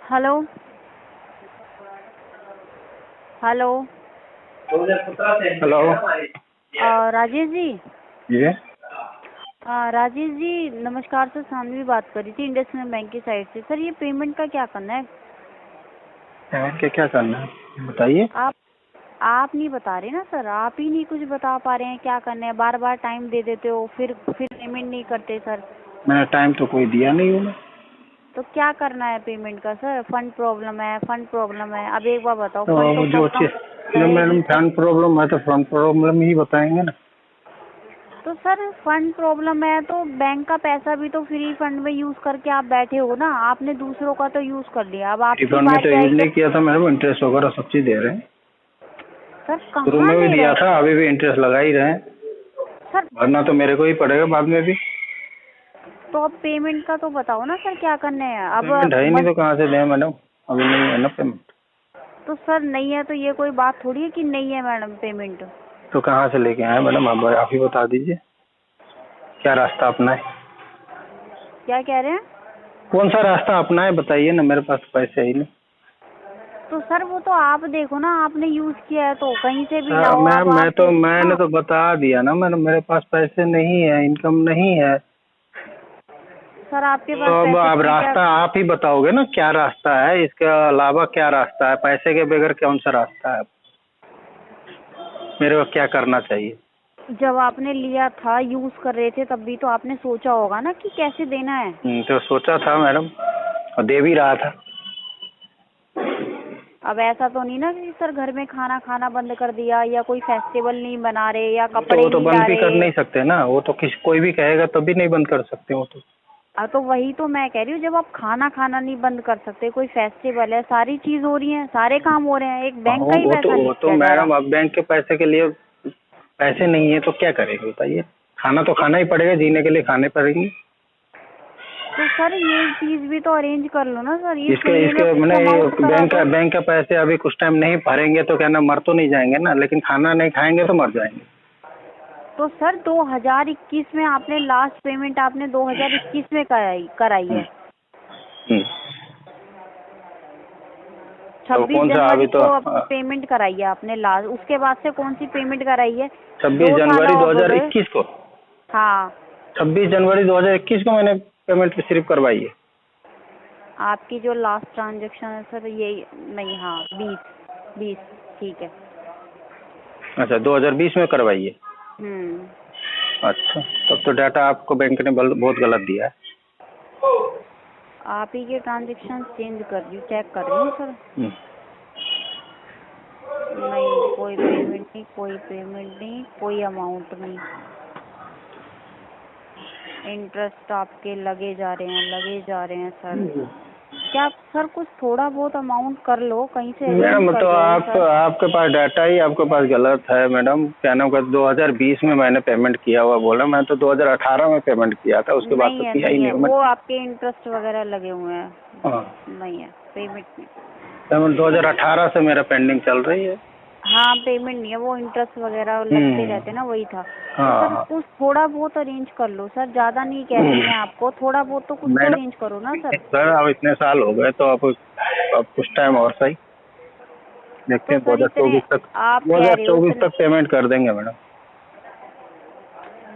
Hello hello. Hello. Rajesh ji. ये राजेश जी नमस्कार sir, Saanvi बात कर रही थी इंडसइंड बैंक की साइड से। सर ये पेमेंट का क्या करना है? पेमेंट के क्या करना है बताइए। आप नहीं बता रहे ना सर, आप ही नहीं कुछ बता पा रहे हैं क्या करना है। बार बार टाइम दे देते हो, फिर पेमेंट नहीं करते सर। मैंने टाइम तो कोई दिया नहीं हूँ मैं। तो क्या करना है पेमेंट का सर? फंड प्रॉब्लम है, फंड प्रॉब्लम है। अब एक बार बताओ, तो फंड तो जो कब चीज जो रहेगी मैडम सर? फंड प्रॉब्लम है तो फंड प्रॉब्लम ही बताएंगे ना। तो सर फंड प्रॉब्लम है तो बैंक का पैसा भी तो फ्री फंड में यूज करके आप बैठे हो ना। आपने दूसरों का तो यूज कर लिया, अब आपकी रिफंड में तो बारी यूज आएगी। नहीं किया था मैडम, इंटरेस्ट वगैरह सब चीज दे रहे हैं। सर शुरू कहाँ में भी दे रहे दिया हैं था, अभी भी इंटरेस्ट लगा ही रहे हैं। सर? भरना तो मेरे को ही पड़ेगा बाद में भी। तो अब पेमेंट का तो बताओ ना सर, क्या करने हैं अब? पेमेंट है ही नहीं तो कहाँ से दें मैडम, अभी नहीं है ना पेमेंट। तो सर नहीं है तो ये कोई बात थोड़ी है कि नहीं है मैडम पेमेंट। तो कहाँ से लेके आए मैडम, आप ही बता दीजिए क्या रास्ता अपनाए। क्या कह रहे हैं? कौन सा रास्ता अपनाए बताइए ना, मेरे पास पैसे ही नहीं। तो सर वो तो आप देखो ना, आपने यूज किया है तो कहीं से भी लाओ। अब आप मैंने देखो तो बता दिया ना मैडम, मेरे पास पैसे नहीं है, इनकम नहीं है। सर आपके पास तो अब पैसे आप नहीं है क्या? रास्ता आप ही बताओगे ना क्या रास्ता है, इसके अलावा क्या रास्ता है, पैसे के बगैर कौन सा रास्ता है, मेरे को क्या करना चाहिए। जब आपने लिया था, यूज कर रहे थे, तब भी तो आपने सोचा होगा ना कि कैसे देना है। तो सोचा था मैडम और दे भी रहा था। अब ऐसा तो नहीं ना कि सर घर में खाना खाना बंद कर दिया, या कोई फेस्टिवल नहीं बना रहे, या वो कपड़े तो नहीं बंद ला भी कर रहे। नहीं सकते ना, वो तो कोई भी कहेगा तभी नहीं बंद कर सकते वो तो। तो वही तो मैं कह रही हूँ, जब आप खाना खाना नहीं बंद कर सकते, कोई फेस्टिवल है, सारी चीज हो रही है, सारे काम हो रहे हैं, एक हाँ, बैंक का ही पैसा नहीं वो तो दिया जा रहा। मैडम अब बैंक के पैसे के लिए पैसे नहीं है तो क्या करेंगे बताइए। खाना तो खाना ही पड़ेगा, जीने के लिए खाने पड़ेंगे। तो सर ये चीज भी तो अरेंज कर लो ना सर, इस इसके महीने में इसके कुछ मैंने अमाउंट करा दो। बैंक का पैसे अभी कुछ टाइम नहीं भरेंगे तो क्या ना, मर तो नहीं जाएंगे ना, लेकिन खाना नहीं खाएंगे तो मर जाएंगे। तो सर 2021 में आपने लास्ट पेमेंट आपने 2021 में कराई हम्म, है। हम्म। तो 26 कौन सा जनवरी अभी तो को पेमेंट कराई है आपने लास्ट, उसके बाद से कौन सी पेमेंट कराई है? 26 2 साल जनवरी और हो गए। 2021 को, हाँ 26 जनवरी 2021 को मैंने पेमेंट सिर्फ करवाई है। आपकी जो लास्ट ट्रांजेक्शन है सर ये, नहीं हाँ 20 ठीक है। अच्छा 2020 में करवाई है। हम्म। अच्छा तब तो डाटा आपको बैंक ने बहुत गलत दिया है। आप ही के ट्रांजेक्शन चेंज कर रही हूँ, चेक कर रही हूँ सर। हम्म। नहीं कोई पेमेंट नहीं, कोई पेमेंट नहीं, कोई अमाउंट नहीं। इंटरेस्ट आपके लगे जा रहे हैं सर। क्या सर कुछ थोड़ा बहुत अमाउंट कर लो, कहीं से अरेंज मैडम कर तो दो सर। आपके पास डाटा ही आपके पास गलत है मैडम, क्या नाम का 2020 में मैंने पेमेंट किया हुआ बोला, मैं तो 2018 में पेमेंट किया था, उसके बाद तो किया ही नहीं है, नहीं मैं। वो आपके इंटरेस्ट वगैरह लगे हुए हैं। हाँ नहीं है पेमेंट नहीं। पेमेंट 2018 से मेरा पेंडिंग चल रही है। हाँ पेमेंट नहीं है, वो इंटरेस्ट वगैरह लगते रहते ना, वही था। तो हाँ सर हाँ। कुछ थोड़ा बहुत अरेंज कर लो सर, ज्यादा नहीं कह रही मैं आपको, थोड़ा बहुत तो कुछ तो मैडम अरेंज करो ना सर। सर अब इतने साल हो गए तो अब कुछ टाइम और सही देखते तो हैं, सर इतने 2024 तक आप कह रहे हो 2024 इतने, तक पेमेंट कर देंगे मैडम।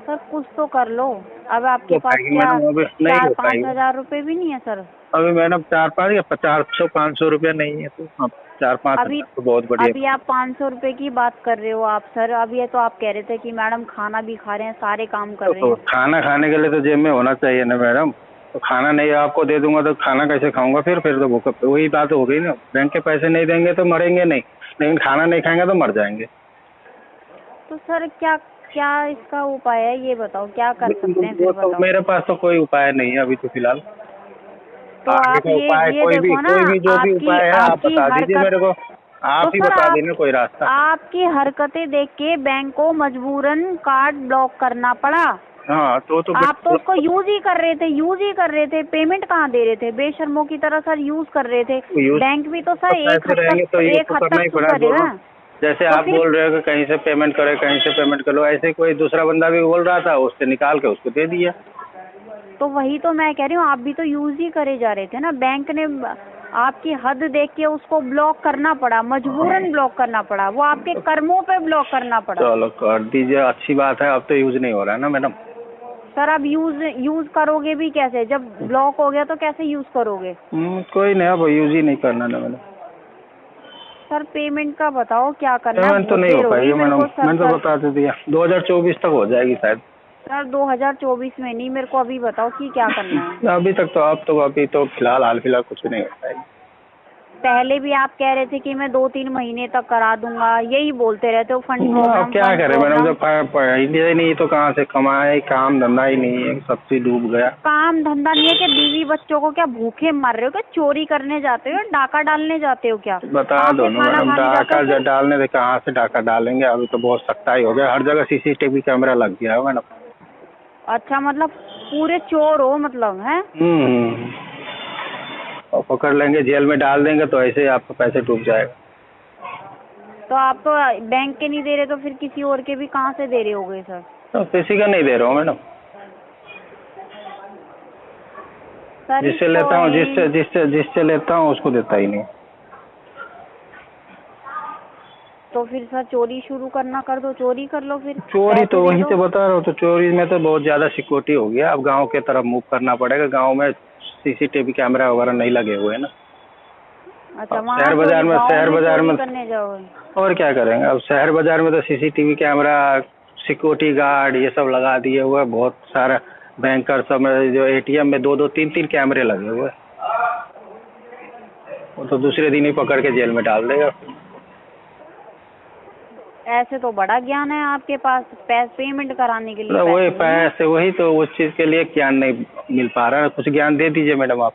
सर कुछ तो कर लो। अब आपके हो पास पाएगी क्या मैडम, अभी नहीं चार हो पाँच पाएगी हजार रुपए भी नहीं है सर? अभी मैडम, 4-5 या 400-500 रुपया नहीं है तो अब 4-5 अभी हजार तो बहुत बढ़िया। अभी आप 500 रुपए की बात कर रहे हो आप सर। अभी ये तो आप कह रहे थे कि मैडम खाना भी खा रहे हैं, सारे काम कर रहे तो हैं। खाना खाने के लिए तो जेब में होना चाहिए ना मैडम, तो खाना नहीं आपको दे दूंगा तो खाना कैसे खाऊंगा, फिर तो भूख, वही बात हो गई ना, बैंक के पैसे नहीं देंगे तो मरेंगे नहीं, लेकिन खाना नहीं खाएंगे तो मर जाएंगे। तो सर क्या क्या इसका उपाय है, ये बताओ क्या कर लेकिन सकते हैं वो फिर तो बताओ। मेरे पास तो कोई उपाय नहीं है अभी तो फिलहाल। तो आगे आप का उपाय ये देखो ना, कोई भी जो भी आपकी उपाय है आप आपकी बता दीजिए हरकत। मेरे को, तो आप ही सर बता देना कोई रास्ता। आपकी हरकतें देख के बैंक को मजबूरन कार्ड ब्लॉक करना पड़ा। हाँ तो आप तो उसको यूज ही कर रहे थे, पेमेंट कहाँ दे रहे थे? बेशर्मों की तरह सर यूज कर रहे थे। यूज बैंक भी तो तो सर पैसे रहेंगे तो यूज एक तो हद करना तक ही तो पड़ा करेगा। दोनों। जैसे तो आप फिर बोल रहे हो कि कहीं से पेमेंट करे कहीं से पेमेंट कर लो, ऐसे कोई दूसरा बंदा भी बोल रहा था, उससे निकाल के उसको दे दिया। तो वही तो मैं कह रही हूँ, आप भी तो यूज ही करे जा रहे थे ना। बैंक ने आपकी हद देख के उसको ब्लॉक करना पड़ा, मजबूरन ब्लॉक करना पड़ा, वो आपके कर्मों पे ब्लॉक करना पड़ा। चलो कर दीजिए, अच्छी बात है। अब तो यूज नहीं हो रहा है ना मैडम। सर अब यूज करोगे भी कैसे, जब ब्लॉक हो गया तो कैसे यूज करोगे? कोई नहीं, अब यूज ही नहीं करना ना मैडम। सर पेमेंट का बताओ क्या करना है? पेमेंट तो नहीं हो पाएगी मैडम, मैंने तो सर बता तो दिया 2024 तक हो जाएगी शायद। सर 2024 में नहीं, मेरे को अभी बताओ कि क्या करना है। अभी तक तो अभी तो फिलहाल हाल फिलहाल कुछ नहीं हो पाएगी। पहले भी आप कह रहे थे कि मैं 2-3 महीने तक करा दूंगा, यही बोलते रहते हो फंड अब प्रॉब्लम। क्या करें मैडम, जब पढ़ाई ही नहीं तो कहाँ से कमाए, काम धंधा ही नहीं है, सब चीज डूब गया। काम धंधा नहीं है कि बीवी बच्चों को क्या भूखे मर रहे हो, क्या चोरी करने जाते हो, डाका डालने जाते हो क्या? बता दो ना मैडम, डाका डालने से कहाँ से डाका डालेंगे, अभी तो बहुत सख्ताई हो गया, हर जगह सीसीटीवी कैमरा लग गया है मैडम। अच्छा, मतलब पूरे चोर हो मतलब, है? और पकड़ लेंगे, जेल में डाल देंगे तो ऐसे आपका पैसे डूब जाएगा। तो आप तो बैंक के नहीं दे रहे तो फिर किसी और के भी कहाँ से दे रहे होगे सर? तो किसी का नहीं दे रहा हूँ मैडम, जिससे लेता हूँ, जिससे लेता हूँ उसको देता ही नहीं। तो फिर सर चोरी शुरू करना कर दो, चोरी कर लो फिर। चोरी तो वही तो बता रहा हूँ, तो चोरी में तो बहुत ज्यादा सिक्योरिटी हो गया, अब गांव के तरफ मूव करना पड़ेगा। गांव में सीसीटीवी कैमरा वगैरह नहीं लगे हुए हैं ना। अच्छा, शहर बाजार में करने जाओगे? और क्या करेंगे, अब शहर बाजार में तो सीसीटीवी कैमरा, सिक्योरिटी गार्ड ये सब लगा दिए हुए, बहुत सारा बैंकर सब में जो एटीएम में 2-2, 3-3 कैमरे लगे हुए, वो तो दूसरे दिन ही पकड़ के जेल में डाल देगा। ऐसे तो बड़ा ज्ञान है आपके पास, पेमेंट कराने के लिए। वही पैसे, वही तो उस चीज के लिए ज्ञान नहीं मिल पा रहा है, कुछ ज्ञान दे दीजिए मैडम आप।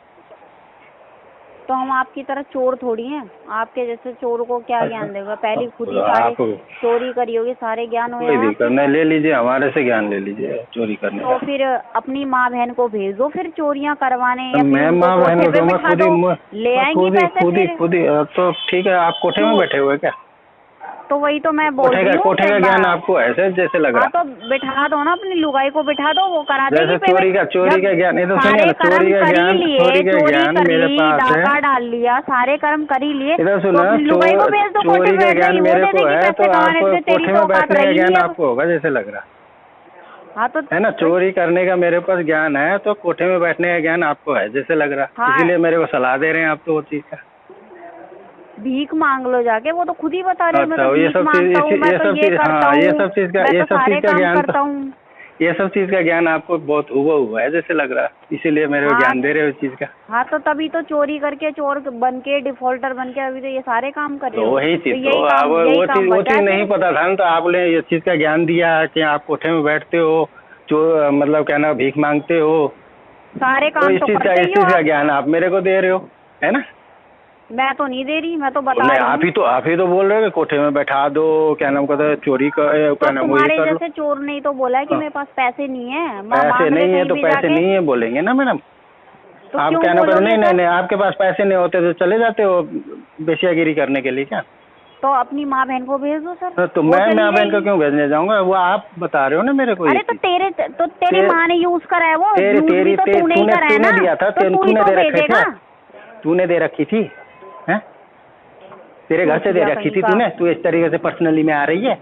तो हम आपकी तरह चोर थोड़ी हैं, आपके जैसे चोर को क्या ज्ञान देगा? पहले खुद ही सारे चोरी करी होगी, सारे ज्ञान हो। कोई दिक्कत नहीं, ले लीजिए, हमारे से ज्ञान ले लीजिए चोरी करने तो फिर अपनी माँ बहन को भेज दो फिर चोरियां करवाने, या मैं माँ बहन को मैं खुद ले आएंगी पैसे खुद ही। तो ठीक है, आप कोठे में बैठे हुए क्या? तो वही तो मैं बोल रही हूँ, कोठे का ज्ञान आपको ऐसे जैसे लग रहा है। तो बिठा दो ना अपनी लुगाई को, बिठा दो, वो करा देगी। जैसे चोरी का ज्ञान, ये तो सुनिए ना, चोरी का ज्ञान मेरे पास है, डाका डाल लिया, सारे कर्म कर ही लिए, इधर सुनो, लुगाई को भेज दो। चोरी का ज्ञान मेरे को है, तो आपको कोठे में बैठने का ज्ञान आपको होगा जैसे लग रहा। हाँ तो है ना, चोरी करने का मेरे पास ज्ञान है, तो कोठे में बैठने का ज्ञान आपको है जैसे लग रहा, इसीलिए मेरे को सलाह दे रहे हैं आप तो वो चीज का। भीख मांग लो जाके, वो तो खुद ही बता रहे हैं। अच्छा, ये सब चीज का ज्ञान आपको बहुत हुआ है जैसे लग रहा, इसीलिए मेरे को ज्ञान दे रहे हो इस चीज का। हाँ तो तभी तो चोरी करके, चोर बन के, डिफॉल्टर बन के अभी तो ये सारे काम कर रहे हो। वही चीज तो आप वो चीज नहीं पता था ना, तो आपने ये चीज का ज्ञान दिया कि आप कोठे में बैठते हो, जो मतलब क्या ना, भीख मांगते हो, सारे काम। इस चीज का ज्ञान आप मेरे को दे रहे हो, है ना? मैं तो नहीं दे रही, मैं तो बता रही हूँ। आप ही तो बोल रहे हो कोठे में बैठा दो, क्या नाम कहता है, चोरी का क्या नाम, तुम्हारे जैसे चोर नहीं तो बोला है कि मेरे पास पैसे नहीं है। पैसे नहीं है तो पैसे नहीं है बोलेंगे ना मैडम। तो आप क्या नाम कहते, नहीं आपके पास पैसे नहीं होते तो चले जाते हो बेशियागिरी करने के लिए क्या? तो अपनी माँ बहन को भेज दो सर। तो मैं माँ बहन को क्यों भेजने जाऊंगा, वो आप बता रहे हो ना मेरे को। अरे तो तेरी माँ ने यूज करा है, वो तूने दिया था, तूने दे रखी थी, हैं? तेरे घर से दे रखी थी तूने, तू इस तरीके से पर्सनली में आ रही है?